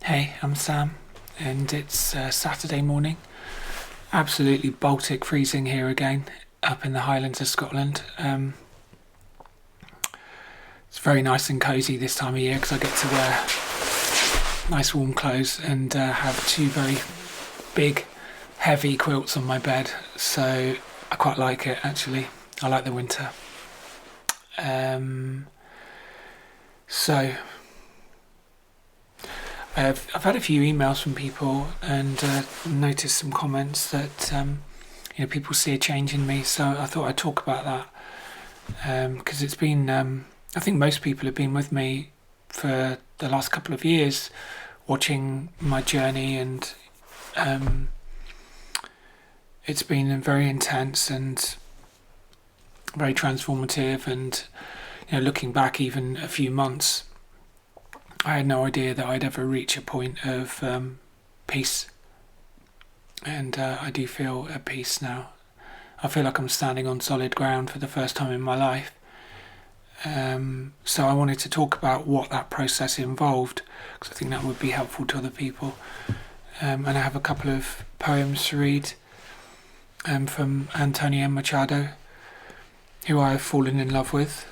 Hey, I'm Sam, and it's Saturday morning. Absolutely Baltic freezing here again, up in the Highlands of Scotland. It's very nice and cosy this time of year because I get to wear nice warm clothes and have two very big, heavy quilts on my bed. So I quite like it actually. I like the winter. So I've had a few emails from people and noticed some comments that people see a change in me. So I thought I'd talk about that because it's been. I think most people have been with me for the last couple of years, watching my journey, and it's been very intense and very transformative. And looking back, even a few months, I had no idea that I'd ever reach a point of peace, and I do feel at peace now. I feel like I'm standing on solid ground for the first time in my life. So I wanted to talk about what that process involved, because I think that would be helpful to other people. And I have a couple of poems to read from Antonio Machado, who I have fallen in love with,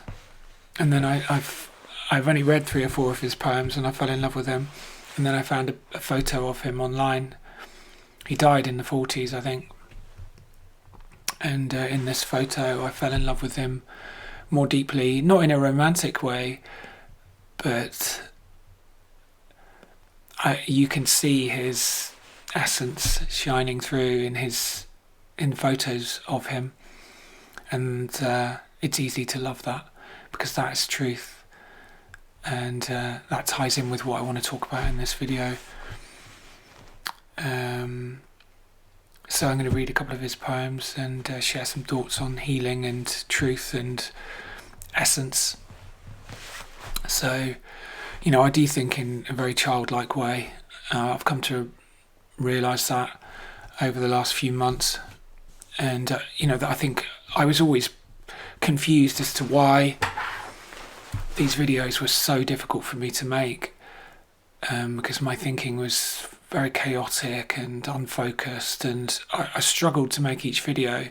and then I've only read 3 or 4 of his poems and I fell in love with him. And then I found a photo of him online. He died in the 40s, I think. And in this photo, I fell in love with him more deeply, not in a romantic way, but you can see his essence shining through in photos of him. And it's easy to love that because that is truth. And that ties in with what I want to talk about in this video. So I'm going to read a couple of his poems and share some thoughts on healing and truth and essence. So, I do think in a very childlike way. I've come to realise that over the last few months. And, that I think I was always confused as to why these videos were so difficult for me to make, because my thinking was very chaotic and unfocused, and I struggled to make each video.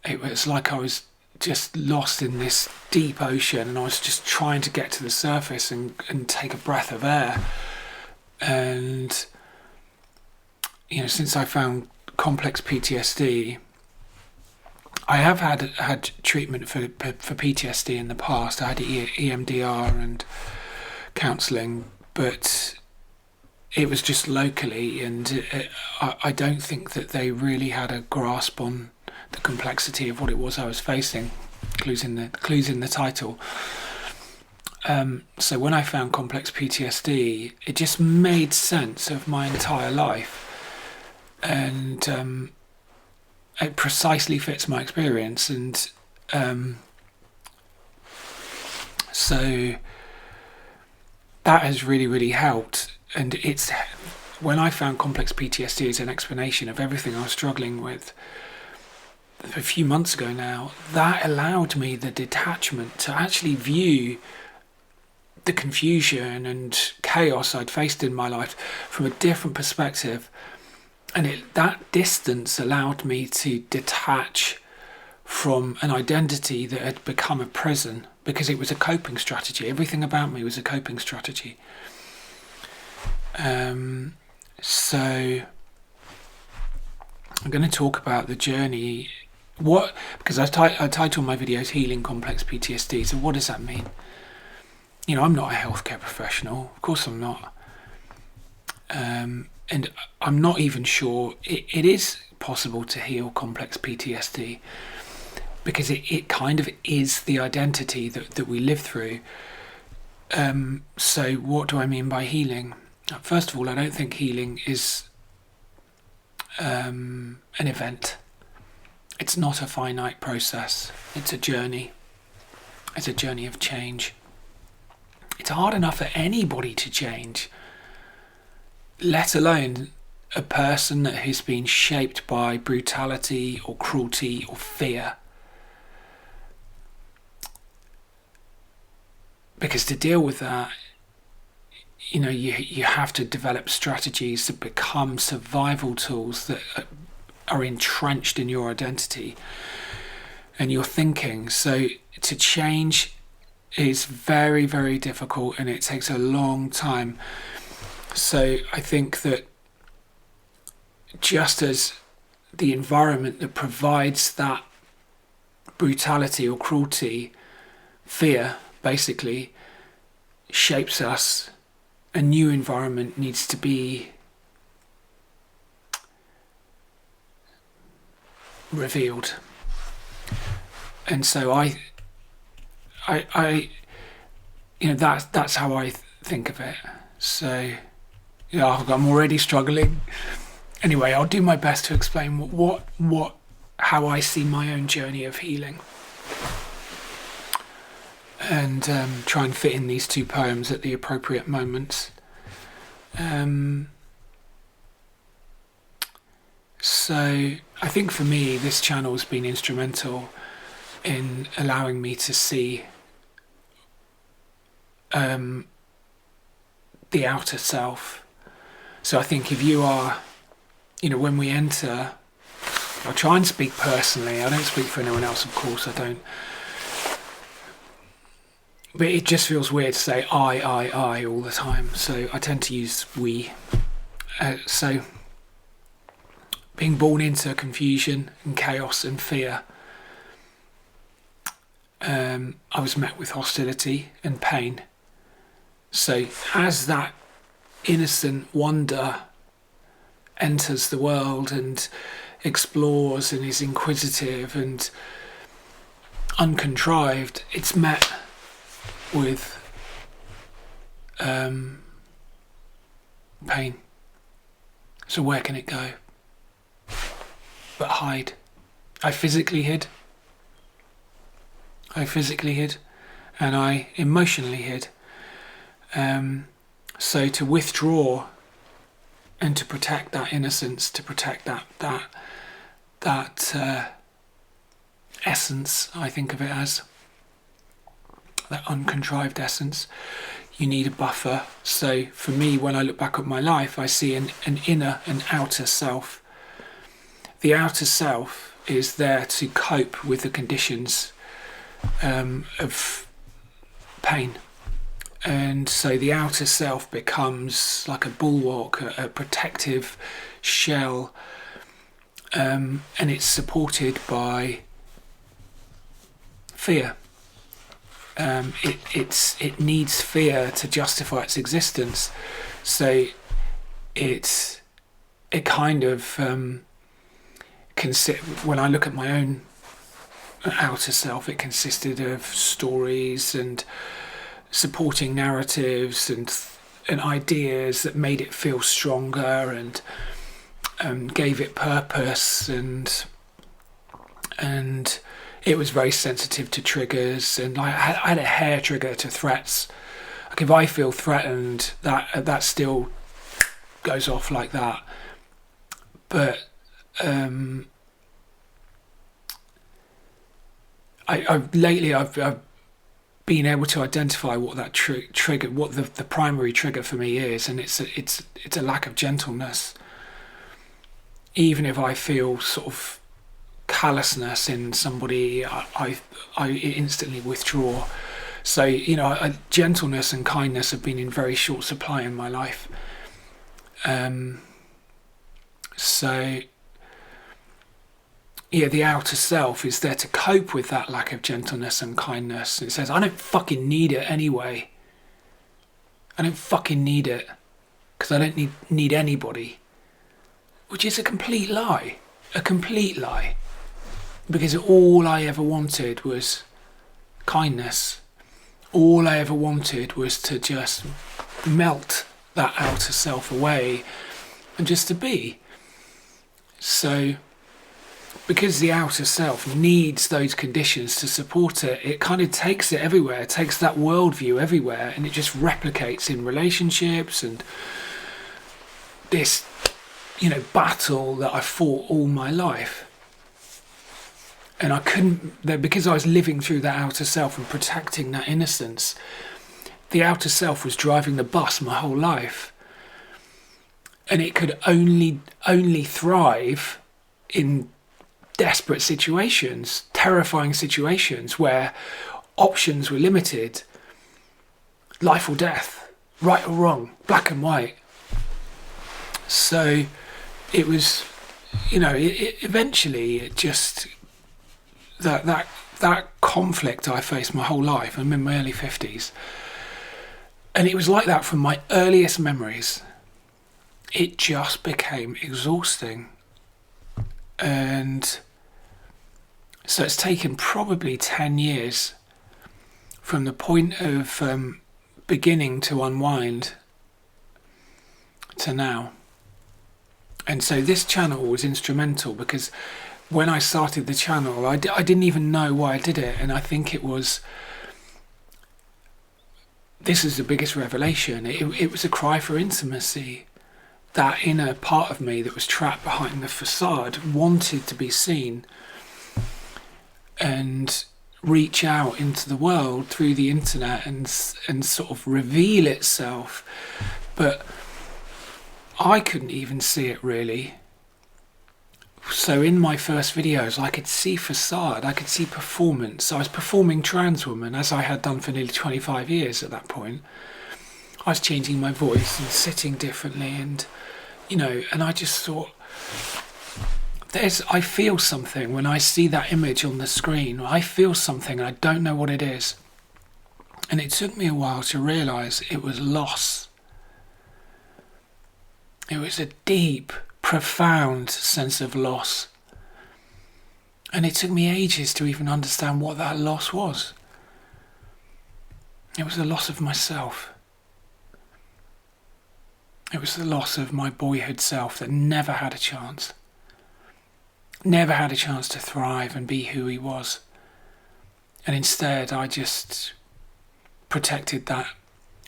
It was like I was just lost in this deep ocean and I was just trying to get to the surface and take a breath of air. And since I found complex PTSD, I have had treatment for PTSD in the past. I had EMDR and counselling, but it was just locally, and I don't think that they really had a grasp on the complexity of what it was I was facing. Clues in the title. So when I found complex PTSD, it just made sense of my entire life, and it precisely fits my experience. And so that has really, really helped. And it's when I found complex PTSD as an explanation of everything I was struggling with a few months ago now, that allowed me the detachment to actually view the confusion and chaos I'd faced in my life from a different perspective. And that distance allowed me to detach from an identity that had become a prison, because it was a coping strategy. Everything about me was a coping strategy. So I'm going to talk about the journey. Because I title my videos Healing Complex PTSD. So what does that mean? I'm not a healthcare professional. Of course I'm not. And I'm not even sure it is possible to heal complex PTSD, because it kind of is the identity that we live through. So what do I mean by healing? First of all, I don't think healing is an event. It's not a finite process. It's a journey. It's a journey of change. It's hard enough for anybody to change, let alone a person that has been shaped by brutality or cruelty or fear. Because to deal with that, you have to develop strategies that become survival tools that are entrenched in your identity and your thinking. So to change is very, very difficult, and it takes a long time. So I think that just as the environment that provides that brutality or cruelty, fear, basically, shapes us, a new environment needs to be revealed. And so I that's how I think of it. So I'm already struggling. Anyway, I'll do my best to explain how I see my own journey of healing, and try and fit in these two poems at the appropriate moments. So I think for me, this channel has been instrumental in allowing me to see the outer self. So I think if you are, when we enter, I'll try and speak personally. I don't speak for anyone else, of course, I don't. But it just feels weird to say I all the time. So I tend to use we. So being born into confusion and chaos and fear, I was met with hostility and pain. So as that innocent wonder enters the world and explores and is inquisitive and uncontrived, it's met with pain. So where can it go but hide? I physically hid, and I emotionally hid. So to withdraw and to protect that innocence, to protect that essence, I think of it as that uncontrived essence, you need a buffer. So for me, when I look back at my life, I see an inner and outer self. The outer self is there to cope with the conditions of pain. And so the outer self becomes like a bulwark, a protective shell, and it's supported by fear. It needs fear to justify its existence. So it kind of when I look at my own outer self, it consisted of stories and supporting narratives and ideas that made it feel stronger and gave it purpose, and it was very sensitive to triggers, and I had a hair trigger to threats. Like if I feel threatened, that still goes off like that. But I've been able to identify what that trigger, what the primary trigger for me is, and it's a lack of gentleness. Even if I feel sort of callousness in somebody, I instantly withdraw. So gentleness and kindness have been in very short supply in my life. So the outer self is there to cope with that lack of gentleness and kindness. It says, I don't fucking need it anyway. I don't fucking need it because I don't need anybody. Which is a complete lie. A complete lie. Because all I ever wanted was kindness. All I ever wanted was to just melt that outer self away and just to be. So because the outer self needs those conditions to support it, it kind of takes it everywhere. It takes that worldview everywhere, and it just replicates in relationships and this, battle that I fought all my life. And because I was living through that outer self and protecting that innocence, the outer self was driving the bus my whole life, and it could only thrive in desperate situations, terrifying situations where options were limited, life or death, right or wrong, black and white. So it was, eventually it just, that conflict I faced my whole life. I'm in my early 50s, and it was like that from my earliest memories. It just became exhausting. And so it's taken probably 10 years from the point of beginning to unwind to now. And so this channel was instrumental, because when I started the channel, I didn't even know why I did it. And I think this is the biggest revelation. It was a cry for intimacy. That inner part of me that was trapped behind the facade wanted to be seen and reach out into the world through the internet and sort of reveal itself. But I couldn't even see it really. So in my first videos, I could see facade, I could see performance. I was performing trans woman, as I had done for nearly 25 years at that point. I was changing my voice and sitting differently, and and I just thought, I feel something when I see that image on the screen. I feel something and I don't know what it is. And it took me a while to realise it was loss. It was a deep, profound sense of loss. And it took me ages to even understand what that loss was. It was the loss of myself. It was the loss of my boyhood self that never had a chance. Never had a chance to thrive and be who he was. And instead, I just protected that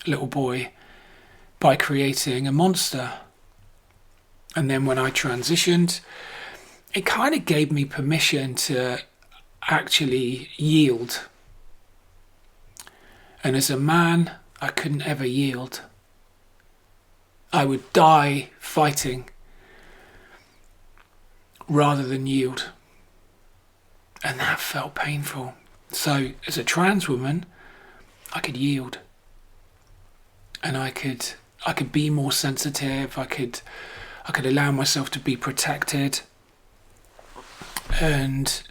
little boy by creating a monster. And then when I transitioned, it kind of gave me permission to actually yield. And as a man, I couldn't ever yield. I would die fighting rather than yield. And that felt painful. So as a trans woman, I could yield. And I could be more sensitive. I could allow myself to be protected. And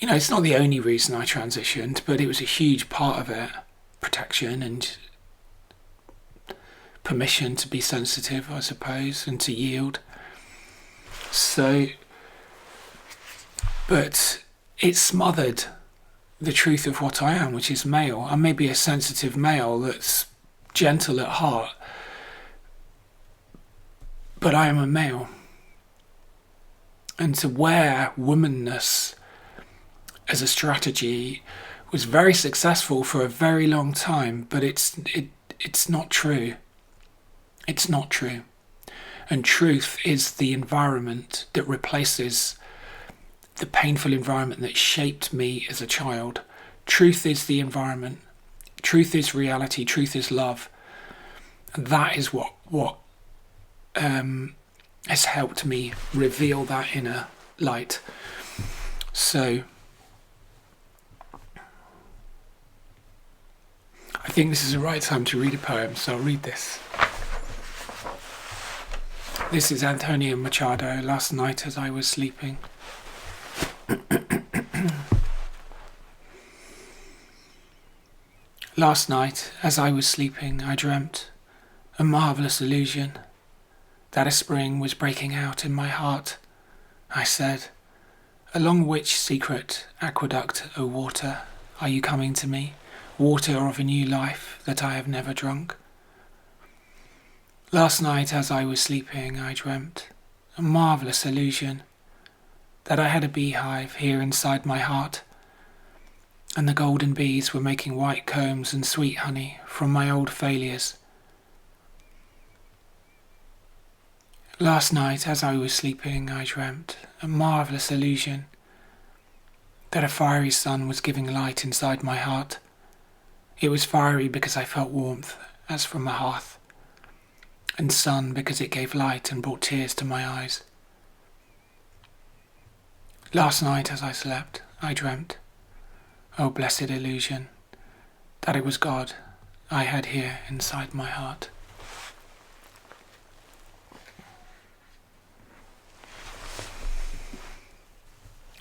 it's not the only reason I transitioned, but it was a huge part of it. Protection and permission to be sensitive, I suppose, and to yield. So, but it smothered the truth of what I am, which is male. I may be a sensitive male that's gentle at heart, but I am a male. And to wear womanness as a strategy was very successful for a very long time, but it's not true. It's not true. And truth is the environment that replaces the painful environment that shaped me as a child. Truth is the environment. Truth is reality. Truth is love. And that is what has helped me reveal that inner light. So I think this is the right time to read a poem, so I'll read this. This is Antonio Machado, Last Night as I Was Sleeping. Last night, as I was sleeping, I dreamt a marvellous illusion that a spring was breaking out in my heart. I said, along which secret aqueduct, O water, are you coming to me, water of a new life that I have never drunk? Last night, as I was sleeping, I dreamt a marvellous illusion that I had a beehive here inside my heart, and the golden bees were making white combs and sweet honey from my old failures. Last night, as I was sleeping, I dreamt a marvellous illusion that a fiery sun was giving light inside my heart, It was fiery because I felt warmth as from a hearth, and sun because it gave light and brought tears to my eyes. Last night as I slept, I dreamt, oh blessed illusion, that it was God I had here inside my heart.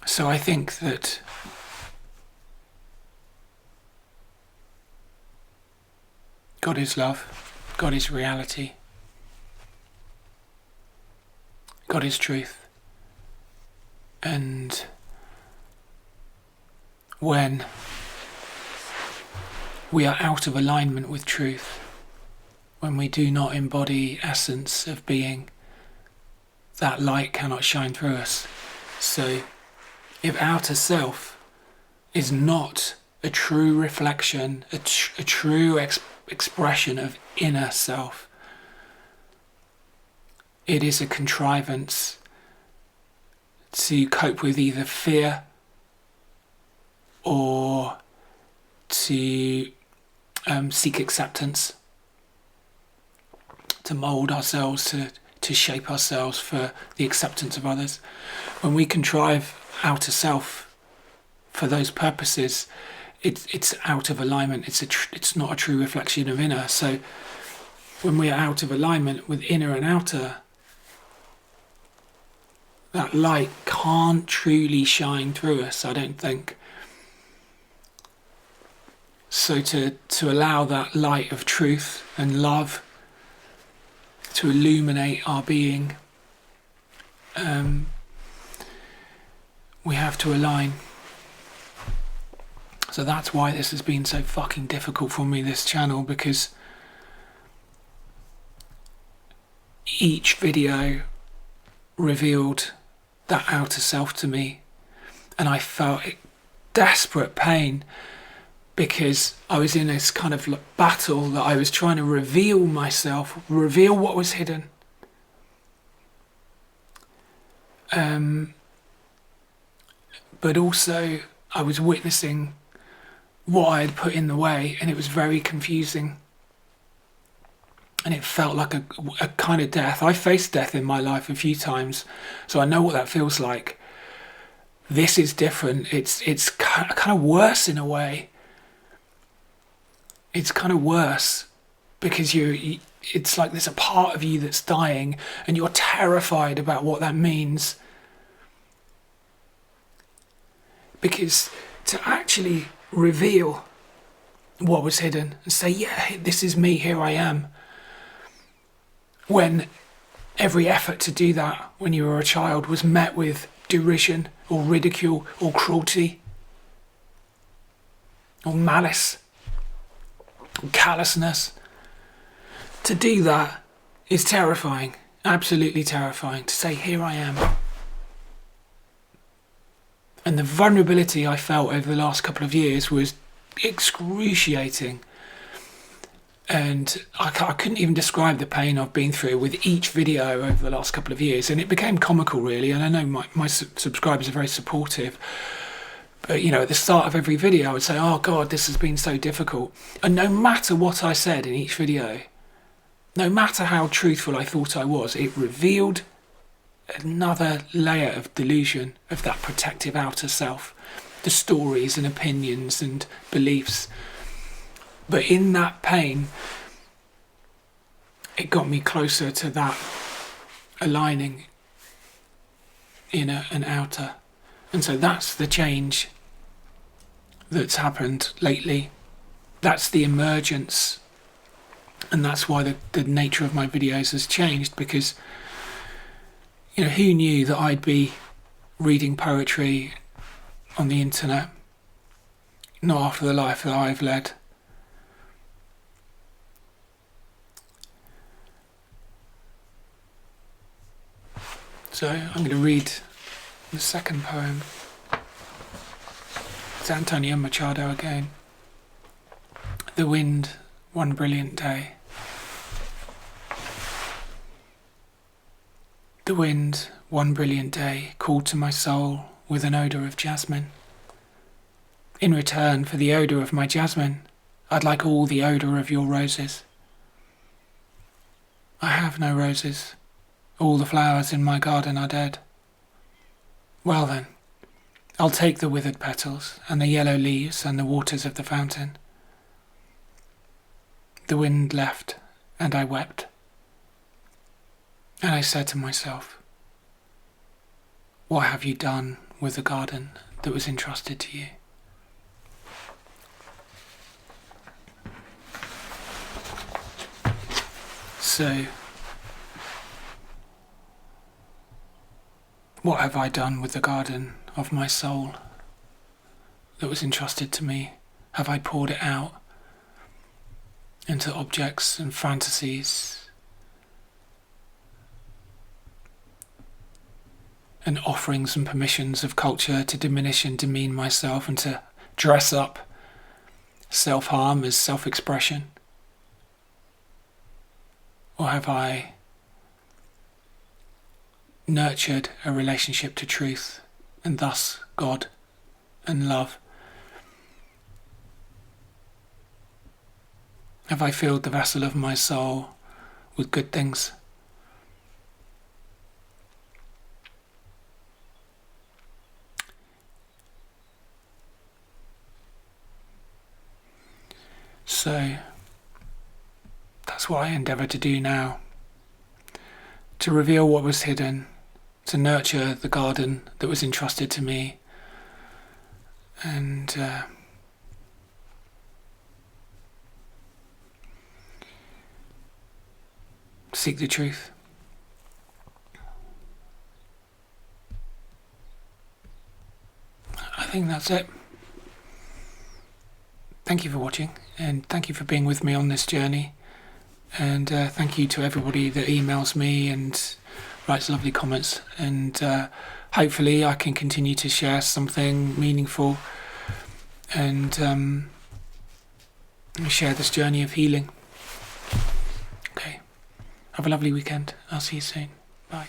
So I think that God is love, God is reality, God is truth. And when we are out of alignment with truth, when we do not embody essence of being, that light cannot shine through us. So if outer self is not a true reflection, a true expression of inner self, it is a contrivance to cope with either fear or to seek acceptance, to mould ourselves, to shape ourselves for the acceptance of others. When we contrive outer self for those purposes, it's out of alignment. It's not a true reflection of inner. So when we are out of alignment with inner and outer, that light can't truly shine through us, I don't think. So to allow that light of truth and love to illuminate our being, we have to align. So that's why this has been so fucking difficult for me, this channel, because each video revealed that outer self to me, and I felt desperate pain because I was in this kind of battle that I was trying to reveal myself, reveal what was hidden. But also I was witnessing what I had put in the way, and it was very confusing. And it felt like a kind of death. I faced death in my life a few times, so I know what that feels like. This is different. It's kind of worse in a way. It's kind of worse because it's like there's a part of you that's dying, and you're terrified about what that means. Because to actually reveal what was hidden and say, yeah, this is me, here I am, when every effort to do that when you were a child was met with derision or ridicule or cruelty or malice or callousness. To do that is terrifying, absolutely terrifying, to say, here I am. And the vulnerability I felt over the last couple of years was excruciating. And I couldn't even describe the pain I've been through with each video over the last couple of years. And it became comical, really. And I know my subscribers are very supportive. But, you know, at the start of every video, I would say, oh, God, this has been so difficult. And no matter what I said in each video, no matter how truthful I thought I was, it revealed another layer of delusion of that protective outer self, the stories and opinions and beliefs. But in that pain, it got me closer to that aligning inner and outer. And so that's the change that's happened lately. That's the emergence. And that's why the nature of my videos has changed, because, you know, who knew that I'd be reading poetry on the internet? Not after the life that I've led. So I'm going to read the second poem. It's Antonio Machado again. The wind, one brilliant day. The wind, one brilliant day, called to my soul with an odour of jasmine. In return for the odour of my jasmine, I'd like all the odour of your roses. I have no roses. All the flowers in my garden are dead. Well then, I'll take the withered petals and the yellow leaves and the waters of the fountain. The wind left, and I wept. And I said to myself, what have you done with the garden that was entrusted to you? So, what have I done with the garden of my soul that was entrusted to me? Have I poured it out into objects and fantasies and offerings and permissions of culture to diminish and demean myself and to dress up self-harm as self-expression? Or have I nurtured a relationship to truth and thus God and love? Have I filled the vessel of my soul with good things? So that's what I endeavour to do now, to reveal what was hidden, to nurture the garden that was entrusted to me, and seek the truth. I think that's it. Thank you for watching, and thank you for being with me on this journey. And thank you to everybody that emails me and writes lovely comments. And hopefully I can continue to share something meaningful and share this journey of healing. Okay. Have a lovely weekend. I'll see you soon. Bye.